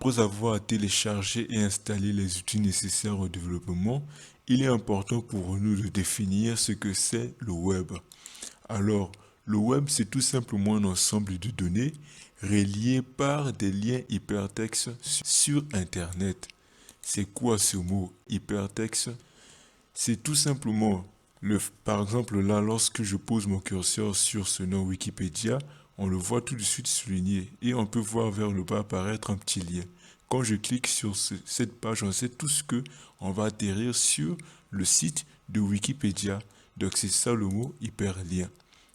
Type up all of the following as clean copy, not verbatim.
Après avoir téléchargé et installé les outils nécessaires au développement, il est important pour nous de définir ce que c'est le web. Alors, le web, c'est tout simplement un ensemble de données reliées par des liens hypertextes sur Internet. C'est quoi ce mot hypertexte? C'est tout simplement, par exemple là, lorsque je pose mon curseur sur ce nom Wikipédia, on le voit tout de suite souligné et on peut voir vers le bas apparaître un petit lien. Quand je clique sur cette page, on sait tout ce que on va atterrir sur le site de Wikipédia. Donc c'est ça le mot hyperlien.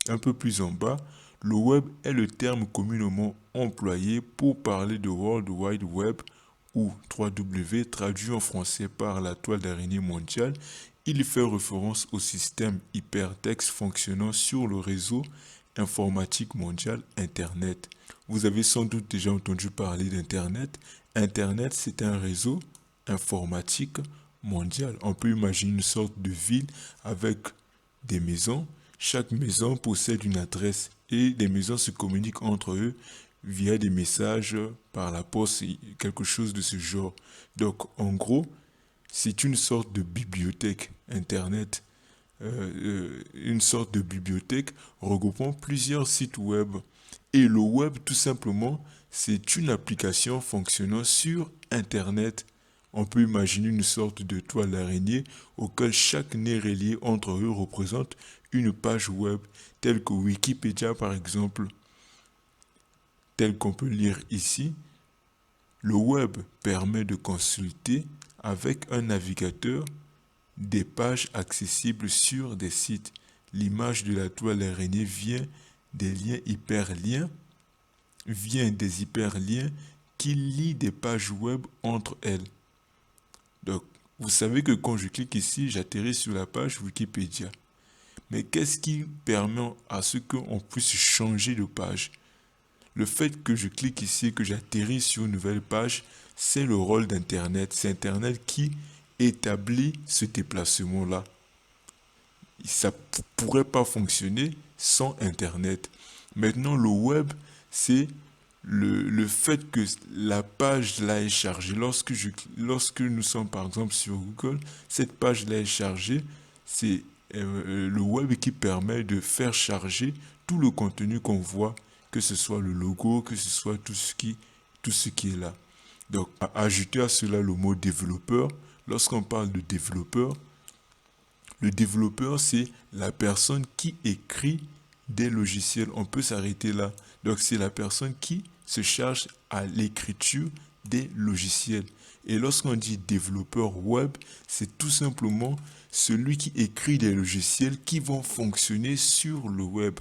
Un peu plus en bas, le web est le terme communément employé pour parler de World Wide Web ou 3W traduit en français par la toile d'araignée mondiale. Il fait référence au système hypertexte fonctionnant sur le réseau informatique mondial Internet. Vous avez sans doute déjà entendu parler d'Internet. Internet, c'est un réseau informatique mondial. On peut imaginer une sorte de ville avec des maisons. Chaque maison possède une adresse et les maisons se communiquent entre eux via des messages par la poste, quelque chose de ce genre. Donc, en gros, c'est une sorte de bibliothèque Internet, une sorte de bibliothèque regroupant plusieurs sites web. Et le web, tout simplement, c'est une application fonctionnant sur Internet. On peut imaginer une sorte de toile d'araignée auquel chaque nez relié entre eux représente une page web, telle que Wikipédia par exemple, tel qu'on peut lire ici. Le web permet de consulter avec un navigateur des pages accessibles sur des sites. L'image de la toile d'araignée vient des hyperliens qui lient des pages web entre elles. Donc, vous savez que quand je clique ici, j'atterris sur la page Wikipédia. Mais qu'est-ce qui permet à ce qu'on puisse changer de page? Le fait que je clique ici et que j'atterris sur une nouvelle page, c'est le rôle d'Internet. C'est Internet qui établit ce déplacement-là. Ça ne pourrait pas fonctionner sans Internet. Maintenant, le web, c'est le fait que la page là est chargée. Lorsque nous sommes par exemple sur Google, cette page là est chargée. C'est le web qui permet de faire charger tout le contenu qu'on voit, que ce soit le logo, que ce soit tout ce qui est là. Donc, ajouter à cela le mot développeur. Lorsqu'on parle de développeur, le développeur, c'est la personne qui écrit des logiciels. On peut s'arrêter là. Donc, c'est la personne qui se charge à l'écriture des logiciels. Et lorsqu'on dit développeur web, c'est tout simplement celui qui écrit des logiciels qui vont fonctionner sur le web.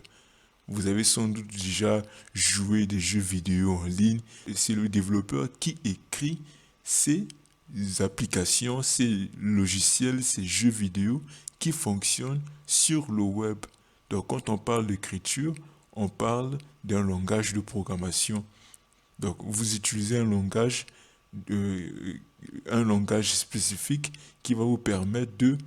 Vous avez sans doute déjà joué des jeux vidéo en ligne. C'est le développeur qui écrit ces applications, ces logiciels, ces jeux vidéo qui fonctionnent sur le web. Donc quand on parle d'écriture, on parle d'un langage de programmation. Donc vous utilisez un langage spécifique qui va vous permettre de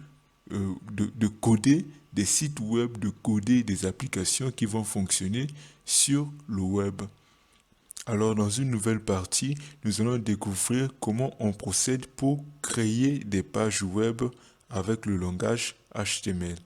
coder des sites web, de coder des applications qui vont fonctionner sur le web. Alors dans une nouvelle partie, nous allons découvrir comment on procède pour créer des pages web avec le langage HTML.